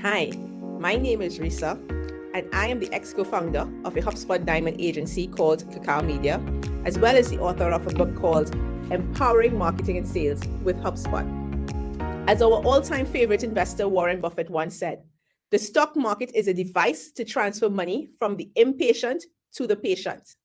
Hi, my name is Risa, and I am the ex-co-founder of a HubSpot Diamond agency called Cacao Media, as well as the author of a book called Empowering Marketing and Sales with HubSpot. As our all-time favorite investor Warren Buffett once said, the stock market is a device to transfer money from the impatient to the patient.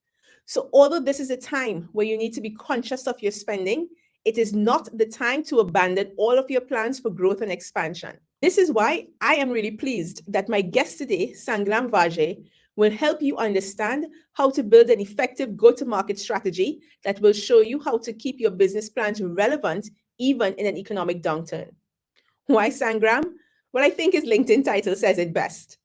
So although this is a time where you need to be conscious of your spending, it is not the time to abandon all of your plans for growth and expansion. This is why I am really pleased that my guest today, Sangram Vajre, will help you understand how to build an effective go-to-market strategy that will show you how to keep your business plans relevant even in an economic downturn. Why Sangram? Well, I think his LinkedIn title says it best.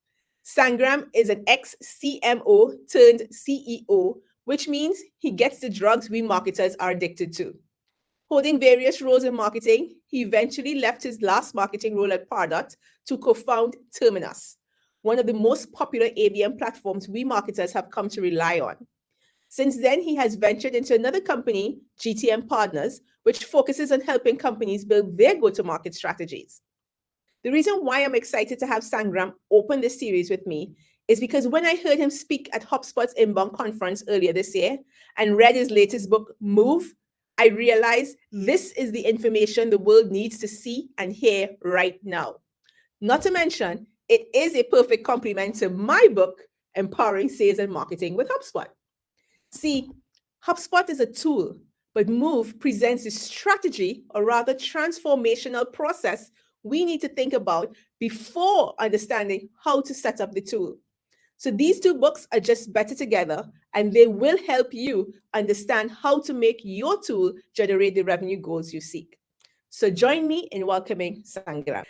Sangram is an ex-CMO turned CEO, which means he gets the drugs we marketers are addicted to. Holding various roles in marketing, he eventually left his last marketing role at Pardot to co-found Terminus, one of the most popular ABM platforms we marketers have come to rely on. Since then, he has ventured into another company, GTM Partners, which focuses on helping companies build their go-to-market strategies. The reason why I'm excited to have Sangram open this series with me is because when I heard him speak at HubSpot's Inbound conference earlier this year and read his latest book, Move, I realized this is the information the world needs to see and hear right now. Not to mention, it is a perfect complement to my book, Empowering Sales and Marketing with HubSpot. See, HubSpot is a tool, but Move presents a strategy, or rather transformational process we need to think about before understanding how to set up the tool. So these two books are just better together, and they will help you understand how to make your tool generate the revenue goals you seek. So join me in welcoming Sangram.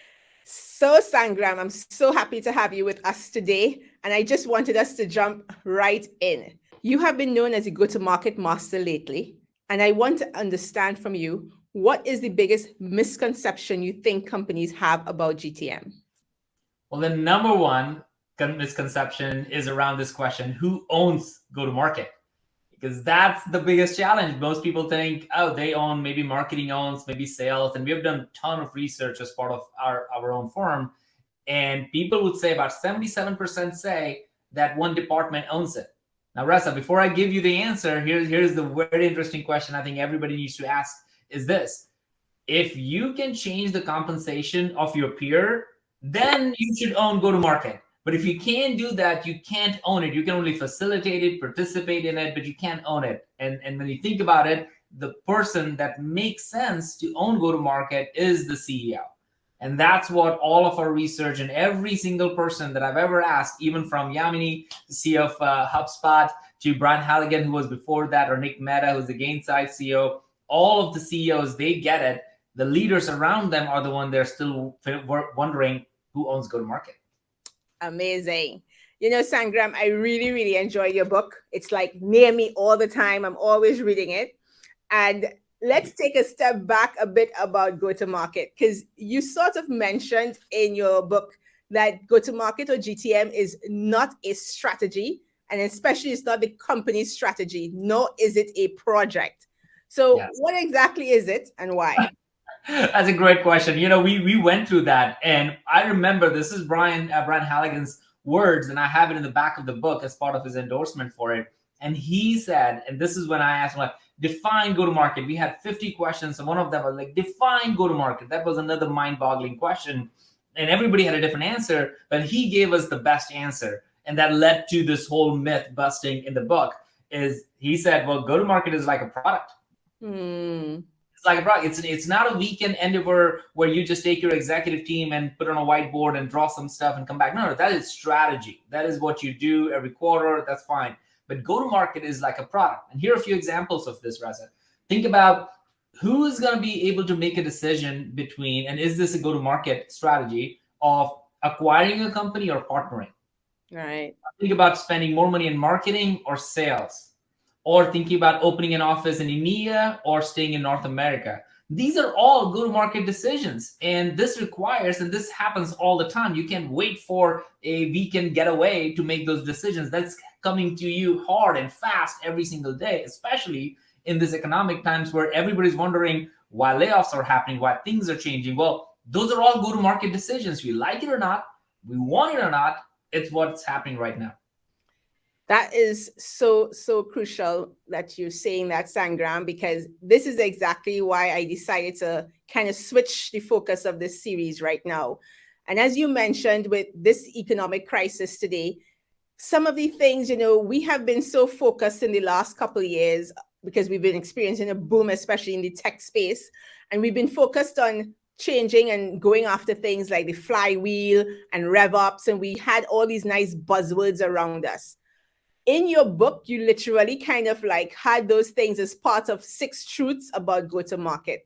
So Sangram, I'm so happy to have you with us today, and I just wanted us to jump right in. You have been known as a go-to-market master lately, and I want to understand from you, what is the biggest misconception you think companies have about GTM? Well, the number one misconception is around this question: who owns go-to-market? Because that's the biggest challenge. Most people think, oh, they own, maybe marketing owns, maybe sales. And we have done a ton of research as part of our own firm. And people would say about 77% say that one department owns it. Now, Reza, before I give you the answer, here's the very interesting question I think everybody needs to ask is this: if you can change the compensation of your peer, then you should own go-to-market. But if you can't do that, you can't own it. You can only facilitate it, participate in it, but you can't own it. And when you think about it, the person that makes sense to own go-to-market is the CEO. And that's what all of our research and every single person that I've ever asked, even from Yamini, the CEO of HubSpot, to Brian Halligan, who was before that, or Nick Mehta, who's the Gainside CEO, all of the CEOs, they get it. The leaders around them are the one they're still wondering who owns go-to-market. Amazing. You know, Sangram, I really, really enjoy your book. It's like near me all the time. I'm always reading it. And let's take a step back a bit about go-to-market, because you sort of mentioned in your book that go-to-market or GTM is not a strategy, and especially it's not the company's strategy, nor is it a project. So yes. What exactly is it and why? That's a great question. You know, we went through that, and I remember this is Brian Halligan's words, and I have it in the back of the book as part of his endorsement for it. And he said, and this is when I asked him, like, define go-to-market. We had 50 questions, and one of them was like, define go-to-market. That was another mind-boggling question, and everybody had a different answer, but he gave us the best answer, and that led to this whole myth busting in the book. Is he said, well, go-to-market is like a product. Like a product. It's not a weekend endeavor where you just take your executive team and put on a whiteboard and draw some stuff and come back. No, that is strategy. That is what you do every quarter. That's fine. But go-to-market is like a product. And here are a few examples of this, Reza. Think about who is going to be able to make a decision between, and is this a go-to-market strategy of acquiring a company or partnering? Right. Think about spending more money in marketing or sales, or thinking about opening an office in EMEA or staying in North America. These are all go-to-market decisions. And this requires, and this happens all the time, you can't wait for a weekend getaway to make those decisions. That's coming to you hard and fast every single day, especially in this economic times where everybody's wondering why layoffs are happening, why things are changing. Well, those are all go-to-market decisions. We like it or not, we want it or not, it's what's happening right now. That is so crucial that you're saying that, Sangram, because this is exactly why I decided to kind of switch the focus of this series right now. And as you mentioned, with this economic crisis today, some of the things, we have been so focused in the last couple of years because we've been experiencing a boom, especially in the tech space. And we've been focused on changing and going after things like the flywheel and RevOps. And we had all these nice buzzwords around us. In your book, you literally kind of like had those things as part of 6 truths about go-to-market.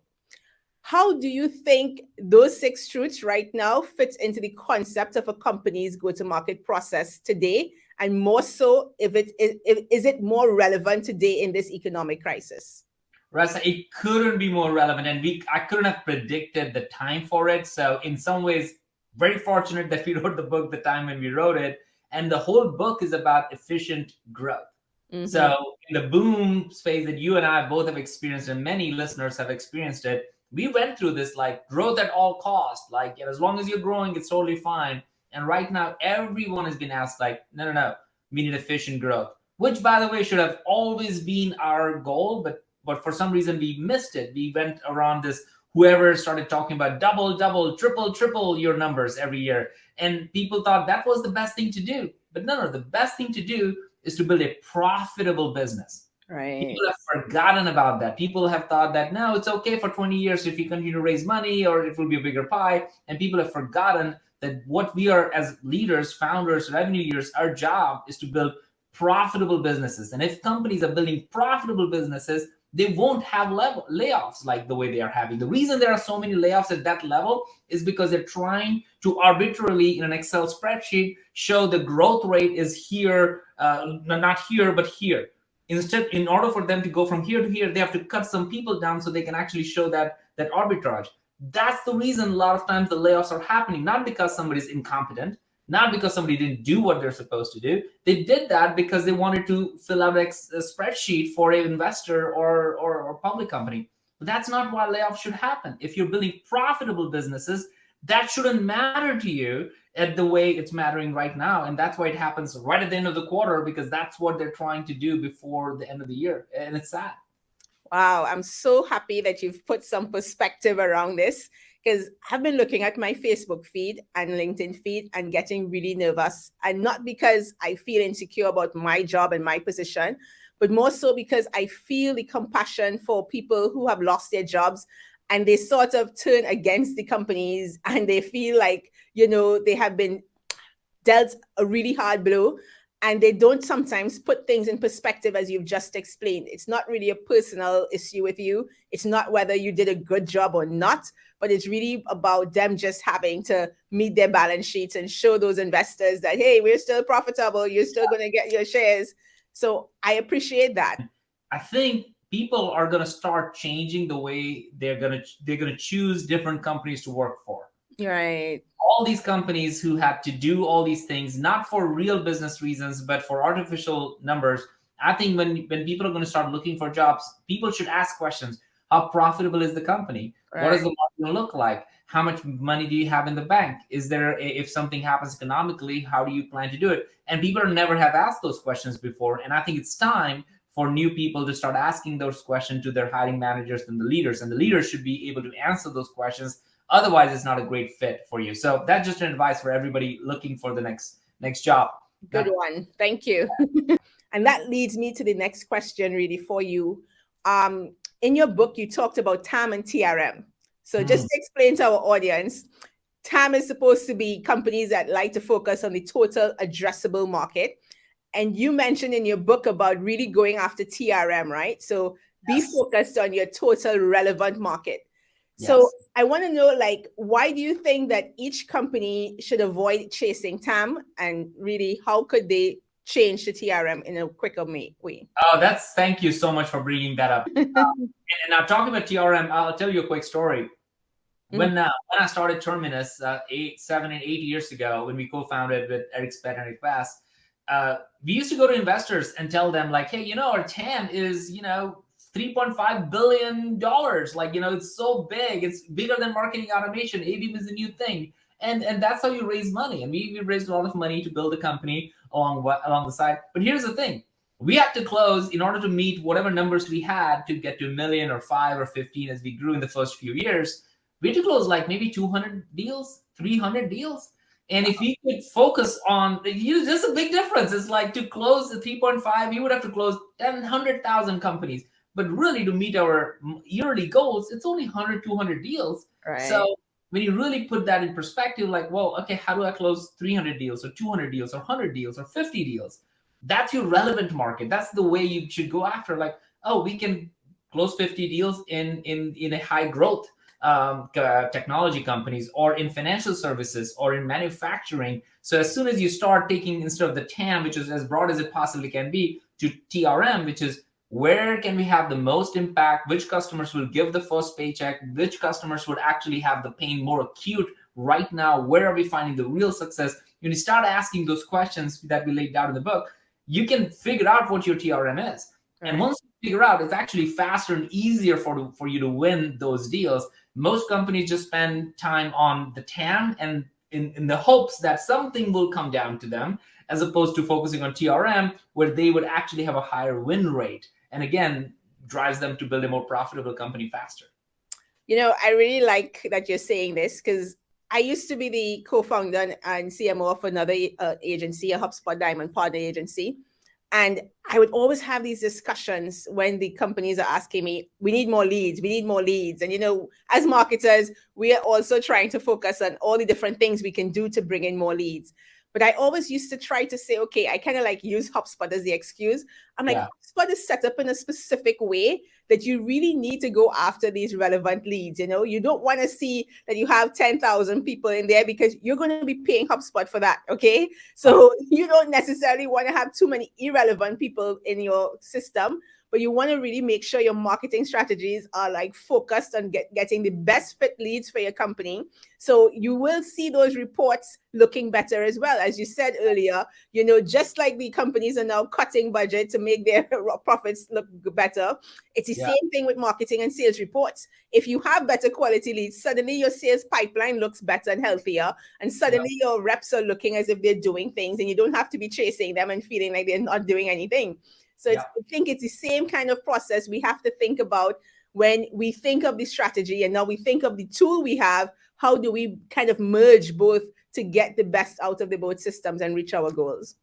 How do you think those 6 truths right now fit into the concept of a company's go-to-market process today? And more so, is it more relevant today in this economic crisis? Rasa, it couldn't be more relevant, and I couldn't have predicted the time for it. So in some ways, very fortunate that we wrote the book the time when we wrote it. And the whole book is about efficient growth. Mm-hmm. So in the boom phase that you and I both have experienced, and many listeners have experienced it, we went through this like growth at all costs. Like, as long as you're growing, it's totally fine. And right now, everyone has been asked like, no, we need efficient growth, which, by the way, should have always been our goal. But for some reason, we missed it. We went around this, whoever started talking about double, triple your numbers every year. And people thought that was the best thing to do. But no, the best thing to do is to build a profitable business. Right. People have forgotten about that. People have thought that, no, it's okay for 20 years if you continue to raise money, or it will be a bigger pie. And people have forgotten that what we are as leaders, founders, revenue leaders, our job is to build profitable businesses. And if companies are building profitable businesses, they won't have layoffs like the way they are having. The reason there are so many layoffs at that level is because they're trying to arbitrarily, in an Excel spreadsheet, show the growth rate is here, not here, but here. Instead, in order for them to go from here to here, they have to cut some people down so they can actually show that arbitrage. That's the reason a lot of times the layoffs are happening, not because somebody's incompetent, not because somebody didn't do what they're supposed to do. They did that because they wanted to fill out a spreadsheet for an investor or public company. But that's not why layoffs should happen. If you're building profitable businesses, that shouldn't matter to you at the way it's mattering right now. And that's why it happens right at the end of the quarter, because that's what they're trying to do before the end of the year. And it's sad. Wow, I'm so happy that you've put some perspective around this, because I've been looking at my Facebook feed and LinkedIn feed and getting really nervous. And not because I feel insecure about my job and my position, but more so because I feel the compassion for people who have lost their jobs and they sort of turn against the companies, and they feel like, they have been dealt a really hard blow. And they don't sometimes put things in perspective, as you've just explained. It's not really a personal issue with you. It's not whether you did a good job or not, but it's really about them just having to meet their balance sheets and show those investors that, hey, we're still profitable. You're still going to get your shares. So I appreciate that. I think people are going to start changing the way they're going to choose different companies to work for. Right. All these companies who had to do all these things, not for real business reasons, but for artificial numbers. I think when people are going to start looking for jobs, people should ask questions. How profitable is the company? Right. What does the market look like? How much money do you have in the bank? Is there, if something happens economically, how do you plan to do it? And people never have asked those questions before. And I think it's time for new people to start asking those questions to their hiring managers and the leaders. And the leaders should be able to answer those questions. Otherwise, it's not a great fit for you. So that's just an advice for everybody looking for the next job. Good one. Thank you. And that leads me to the next question really for you. In your book, you talked about TAM and TRM. So just to explain to our audience, TAM is supposed to be companies that like to focus on the total addressable market. And you mentioned in your book about really going after TRM, right? So be focused on your total relevant market. So I want to know, why do you think that each company should avoid chasing TAM, and really how could they change to TRM in a quicker way? Oh, thank you so much for bringing that up. And now talking about TRM, I'll tell you a quick story. When I started Terminus 7 and 8 years ago, when we co-founded with Eric Spett and Eric Bass, we used to go to investors and tell them like, hey, our TAM is, $3.5 billion. Like, it's so big. It's bigger than marketing automation. ABM is a new thing. And that's how you raise money. And we raised a lot of money to build a company along the side. But here's the thing. We had to close in order to meet whatever numbers we had to get to a million or 5 or 15 as we grew in the first few years. We had to close like maybe 200 deals, 300 deals. And if we could focus on, there's a big difference. It's like to close the 3.5, you would have to close 100,000 companies. But really to meet our yearly goals, it's only 100, 200 deals. Right. So when you really put that in perspective, like, well, okay, how do I close 300 deals or 200 deals or 100 deals or 50 deals? That's your relevant market. That's the way you should go after. Like, oh, we can close 50 deals in a high growth technology companies, or in financial services, or in manufacturing. So as soon as you start taking, instead of the TAM, which is as broad as it possibly can be, to TRM, which is where can we have the most impact, which customers will give the first paycheck, which customers would actually have the pain more acute right now, where are we finding the real success? When you start asking those questions that we laid out in the book, you can figure out what your TRM is. Right. And once you figure out, it's actually faster and easier for you to win those deals. Most companies just spend time on the TAM and in the hopes that something will come down to them, as opposed to focusing on TRM, where they would actually have a higher win rate. And again, drives them to build a more profitable company faster. I really like that you're saying this, because I used to be the co-founder and CMO of another agency, a HubSpot Diamond partner agency. And I would always have these discussions when the companies are asking me, we need more leads, we need more leads. And, as marketers, we are also trying to focus on all the different things we can do to bring in more leads. But I always used to try to say, okay, I kind of like use HubSpot as the excuse. I'm like, HubSpot is set up in a specific way that you really need to go after these relevant leads. You don't want to see that you have 10,000 people in there, because you're going to be paying HubSpot for that. Okay. So you don't necessarily want to have too many irrelevant people in your system, but you want to really make sure your marketing strategies are like focused on getting the best fit leads for your company. So you will see those reports looking better as well. As you said earlier, just like the companies are now cutting budget to make their profits look better, it's the same thing with marketing and sales reports. If you have better quality leads, suddenly your sales pipeline looks better and healthier, and suddenly your reps are looking as if they're doing things, and you don't have to be chasing them and feeling like they're not doing anything. So I think it's the same kind of process we have to think about when we think of the strategy, and now we think of the tool we have. How do we kind of merge both to get the best out of the both systems and reach our goals?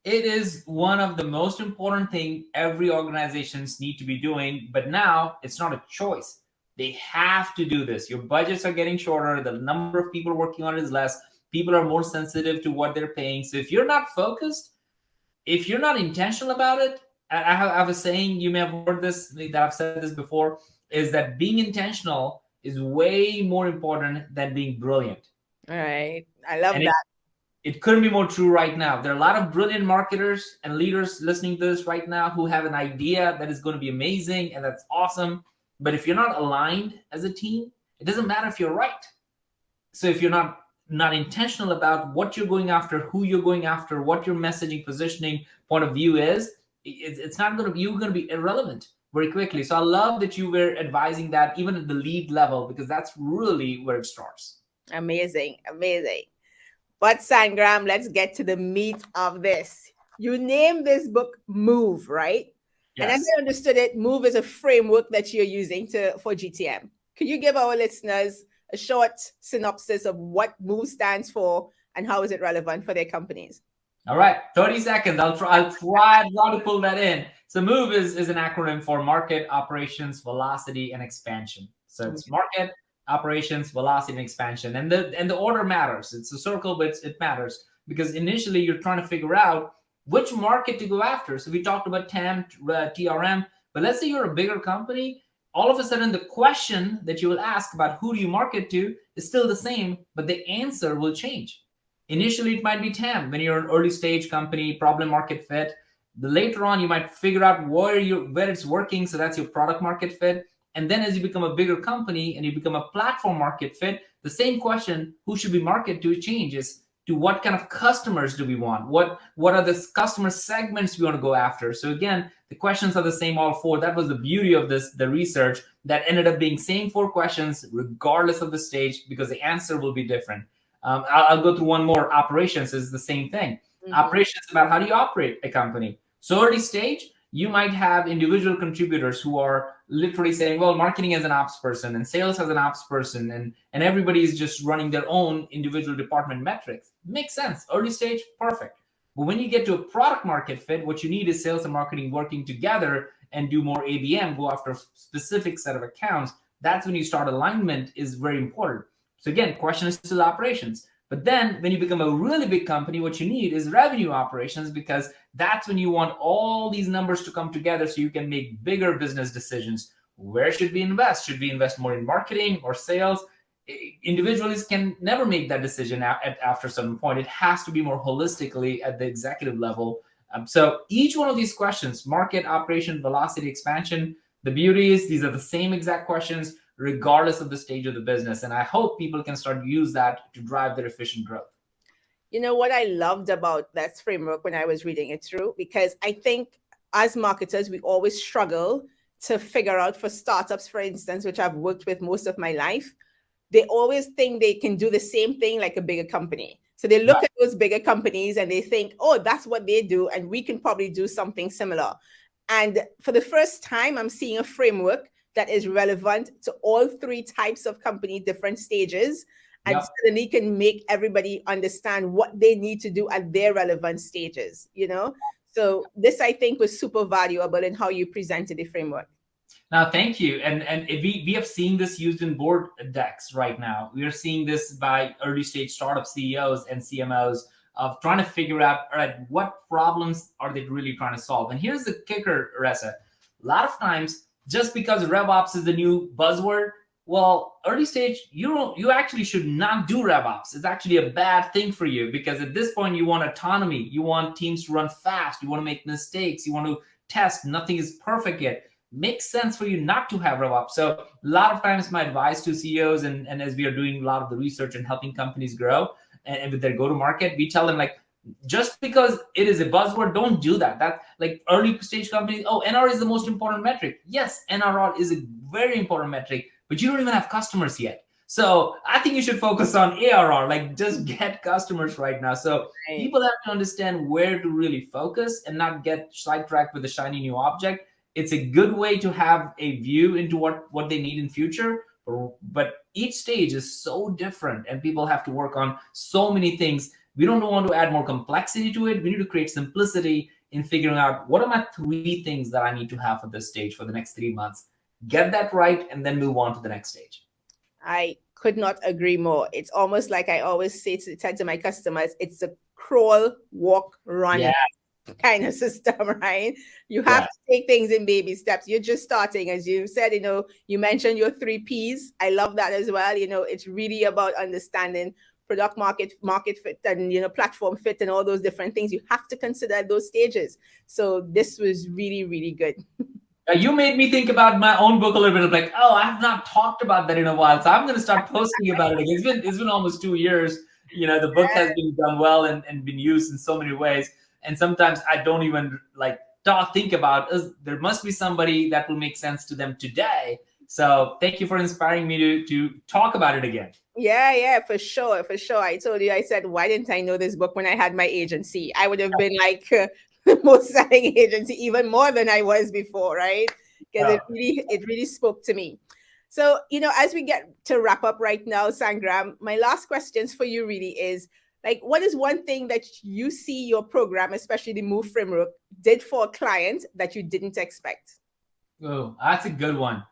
It is one of the most important things every organizations need to be doing, but now it's not a choice. They have to do this. Your budgets are getting shorter. The number of people working on it is less. People are more sensitive to what they're paying. So if you're not focused, if you're not intentional about it, I have a saying, you may have heard this, that I've said this before, is that being intentional is way more important than being brilliant. All right. I love that. It couldn't be more true right now. There are a lot of brilliant marketers and leaders listening to this right now who have an idea that is going to be amazing, and that's awesome. But if you're not aligned as a team, it doesn't matter if you're right. So if you're not intentional about what you're going after, who you're going after, what your messaging, positioning, point of view is, it's not going to be, you're going to be irrelevant very quickly. So I love that you were advising that even at the lead level, because that's really where it starts. Amazing. But Sangram, let's get to the meat of this. You named this book Move, right? Yes. And as I understood it, Move is a framework that you're using for GTM. Could you give our listeners a short synopsis of what Move stands for and how is it relevant for their companies? All right, 30 seconds. I'll try to pull that in. So Move is an acronym for Market, Operations, Velocity, and Expansion. So it's Market, Operations, Velocity, and Expansion. And the order matters. It's a circle, but it matters because initially you're trying to figure out which market to go after. So we talked about TAM, TRM, but let's say you're a bigger company. All of a sudden, the question that you will ask about who do you market to is still the same, but the answer will change. Initially, it might be TAM when you're an early stage company, problem market fit. Later on, you might figure out where it's working. So that's your product market fit. And then as you become a bigger company and you become a platform market fit, the same question, who should we market to, changes. to what kind of customers do we want? What are the customer segments we want to go after? So again, the questions are the same all four. That was the beauty of the research, that ended up being same four questions regardless of the stage, because the answer will be different. I'll go through one more. Operations is the same thing. Operations about how do you operate a company. So early stage, you might have individual contributors who are literally saying, well, marketing as an ops person and sales as an ops person, and everybody is just running their own individual department metrics. Makes sense. Early stage, perfect. But when you get to a product market fit, what you need is sales and marketing working together and do more ABM, go after a specific set of accounts. That's when you start alignment is very important. So again, question is still operations. But then when you become a really big company, what you need is revenue operations, because that's when you want all these numbers to come together so you can make bigger business decisions. Where should we invest? Should we invest more in marketing or sales? Individuals can never make that decision after a certain point. It has to be more holistically at the executive level. So each one of these questions, market, operation, velocity, expansion, the beauty is these are the same exact questions regardless of the stage of the business. And I hope people can start to use that to drive their efficient growth. You know what I loved about that framework when I was reading it through, because I think as marketers, we always struggle to figure out, for startups, for instance, which I've worked with most of my life, they always think they can do the same thing like a bigger company. So they look at those bigger companies and they think, oh, that's what they do, and we can probably do something similar. And for the first time, I'm seeing a framework that is relevant to all three types of company, different stages, and suddenly can make everybody understand what they need to do at their relevant stages, you know? So this, I think, was super valuable in how you presented the framework. Now, thank you. And we have seen this used in board decks right now. We are seeing this by early stage startup CEOs and CMOs of trying to figure out, all right, what problems are they really trying to solve? And here's the kicker, Ressa. A lot of times, just because RevOps is the new buzzword, well, early stage, you actually should not do RevOps. It's actually a bad thing for you, because at this point, you want autonomy. You want teams to run fast. You want to make mistakes. You want to test. Nothing is perfect yet. Makes sense for you not to have RevOps. So a lot of times my advice to CEOs, and as we are doing a lot of the research and helping companies grow and with their go-to-market, we tell them, like, just because it is a buzzword, don't do that. That, like, early stage companies, oh, NR is the most important metric. Yes, NRR is a very important metric, but you don't even have customers yet. So I think you should focus on ARR, like just get customers right now. So people have to understand where to really focus and not get sidetracked with a shiny new object. It's a good way to have a view into what they need in future, but each stage is so different and people have to work on so many things. We don't want to add more complexity to it. We need to create simplicity in figuring out, what are my 3 things that I need to have for this stage for the next 3 months? Get that right, and then move on to the next stage. I could not agree more. It's almost like I always say to my customers, it's a crawl, walk, run kind of system, right? You have to take things in baby steps. You're just starting, as you said, you mentioned your 3 Ps. I love that as well. It's really about understanding product market fit, and platform fit, and all those different things. You have to consider those stages. So this was really, really good. You made me think about my own book a little bit of, like, oh, I have not talked about that in a while, so I'm going to start posting about it again. It's been almost 2 years. The book has been done well and been used in so many ways. And sometimes I don't even think about, there must be somebody that will make sense to them today. So thank you for inspiring me to talk about it again. Yeah, for sure. I told you, I said, why didn't I know this book when I had my agency? I would have been like the most selling agency, even more than I was before, right? Because it really spoke to me. So, as we get to wrap up right now, Sangram, my last questions for you really is, like, what is one thing that you see your program, especially the Move framework, did for a client that you didn't expect? Oh, that's a good one.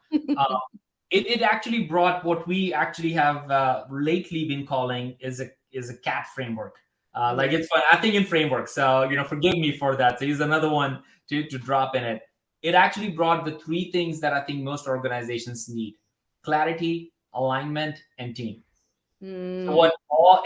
It actually brought what we actually have lately been calling is a CAT framework. Like, it's fun. I think in framework. So, forgive me for that. So here's another one to drop in it. It actually brought the 3 things that I think most organizations need: clarity, alignment, and team. So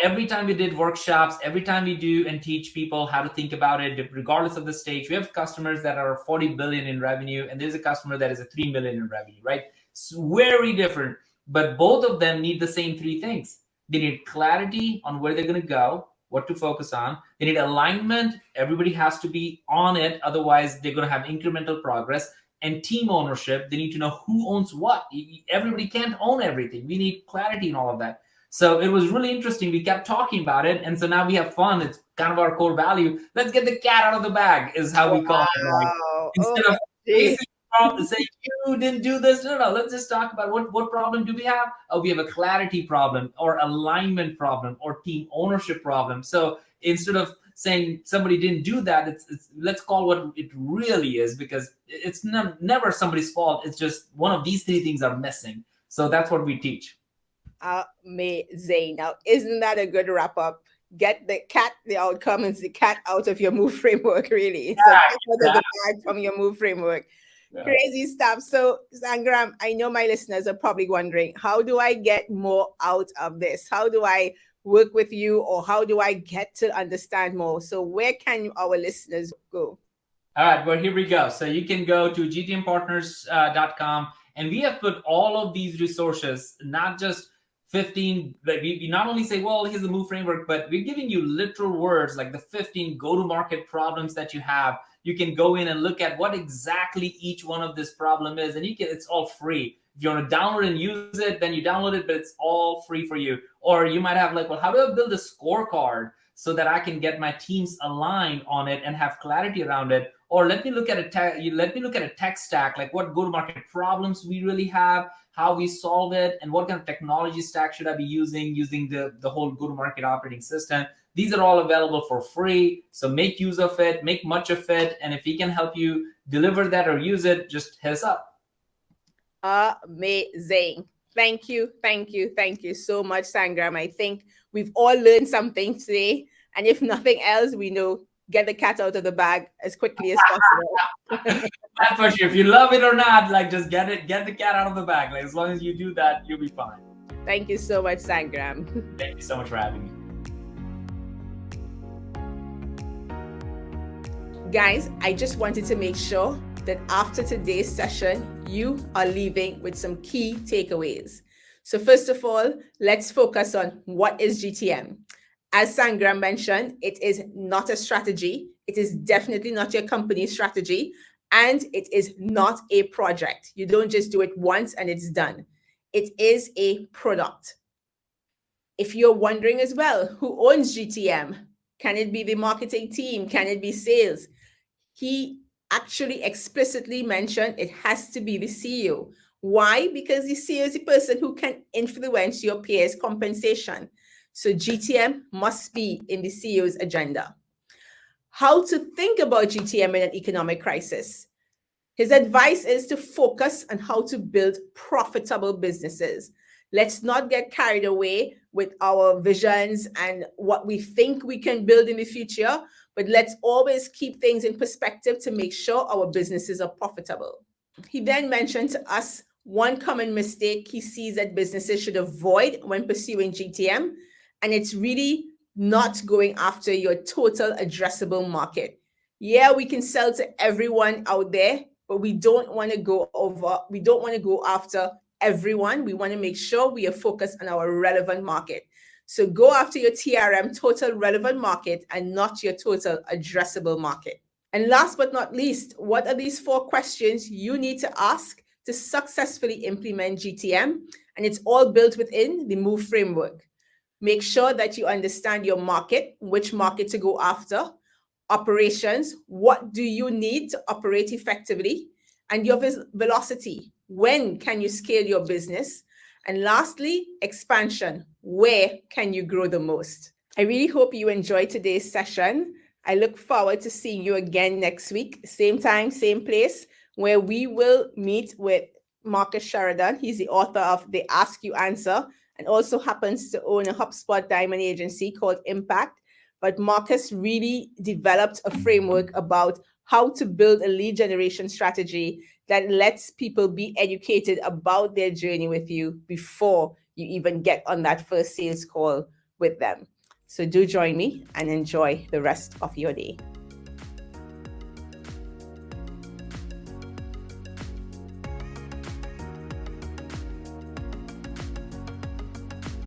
every time we did workshops, every time we do and teach people how to think about it, regardless of the stage, we have customers that are 40 billion in revenue, and there's a customer that is a 3 million in revenue, right? It's very different, but both of them need the same 3 things. They need clarity on where they're going to go, what to focus on. They need alignment. Everybody has to be on it. Otherwise, they're going to have incremental progress. And team ownership. They need to know who owns what. Everybody can't own everything. We need clarity in all of that. So it was really interesting. We kept talking about it. And so now we have fun. It's kind of our core value. Let's get the cat out of the bag is how we call it. Like, instead of facing problem, say you didn't do this. No. Let's just talk about what problem do we have? Oh, we have a clarity problem or alignment problem or team ownership problem. So instead of saying somebody didn't do that, it's let's call what it really is, because it's never somebody's fault. It's just one of these three things are missing. So that's what we teach. Amazing. Now, isn't that a good wrap up? Get the outcome is the cat out of your move framework, really. So out of the bag from your move framework. Yeah. Crazy stuff. So, Sangram, I know my listeners are probably wondering, how do I get more out of this? How do I work with you, or how do I get to understand more? So where can our listeners go? All right, well, here we go. So you can go to gtmpartners.com, and we have put all of these resources, not just 15, like we not only say, well, here's the move framework, but we're giving you literal words like the 15 go-to-market problems that you have. You can go in and look at what exactly each one of this problem is, and it's all free. If you want to download and use it, then you download it, but it's all free for you. Or you might have like, well, how do I build a scorecard so that I can get my teams aligned on it and have clarity around it? Or let me look at a tech stack, like what go-to-market problems we really have, how we solve it, and what kind of technology stack should I be using the whole go-to-market operating system. These are all available for free. So make use of it, make much of it. And if we can help you deliver that or use it, just hit us up. Amazing. Thank you so much, Sangram. I think we've all learned something today. And if nothing else, we know get the cat out of the bag as quickly as possible. That's for sure. If you love it or not, like just get the cat out of the bag. Like as long as you do that, you'll be fine. Thank you so much, Sangram. Thank you so much for having me. Guys, I just wanted to make sure that after today's session, you are leaving with some key takeaways. So first of all, let's focus on what is GTM. As Sangram mentioned, it is not a strategy. It is definitely not your company's strategy. And it is not a project. You don't just do it once and it's done. It is a product. If you're wondering as well, who owns GTM? Can it be the marketing team? Can it be sales? He actually explicitly mentioned it has to be the CEO. Why? Because the CEO is the person who can influence your peers' compensation. So GTM must be in the CEO's agenda. How to think about GTM in an economic crisis. His advice is to focus on how to build profitable businesses. Let's not get carried away with our visions and what we think we can build in the future, but let's always keep things in perspective to make sure our businesses are profitable. He then mentioned to us one common mistake he sees that businesses should avoid when pursuing GTM, and it's really not going after your total addressable market. Yeah, we can sell to everyone out there, but we don't want to go after everyone. We want to make sure we are focused on our relevant market. So go after your TRM, total relevant market, and not your total addressable market. And last but not least, what are these 4 questions you need to ask to successfully implement GTM? And it's all built within the MOVE framework. Make sure that you understand your market, which market to go after, operations, what do you need to operate effectively, and your velocity, when can you scale your business, and lastly, expansion, where can you grow the most? I really hope you enjoyed today's session. I look forward to seeing you again next week, same time, same place, where we will meet with Marcus Sheridan. He's the author of The Ask You Answer and also happens to own a HubSpot diamond agency called Impact. But Marcus really developed a framework about how to build a lead generation strategy that lets people be educated about their journey with you before you even get on that first sales call with them. So do join me and enjoy the rest of your day.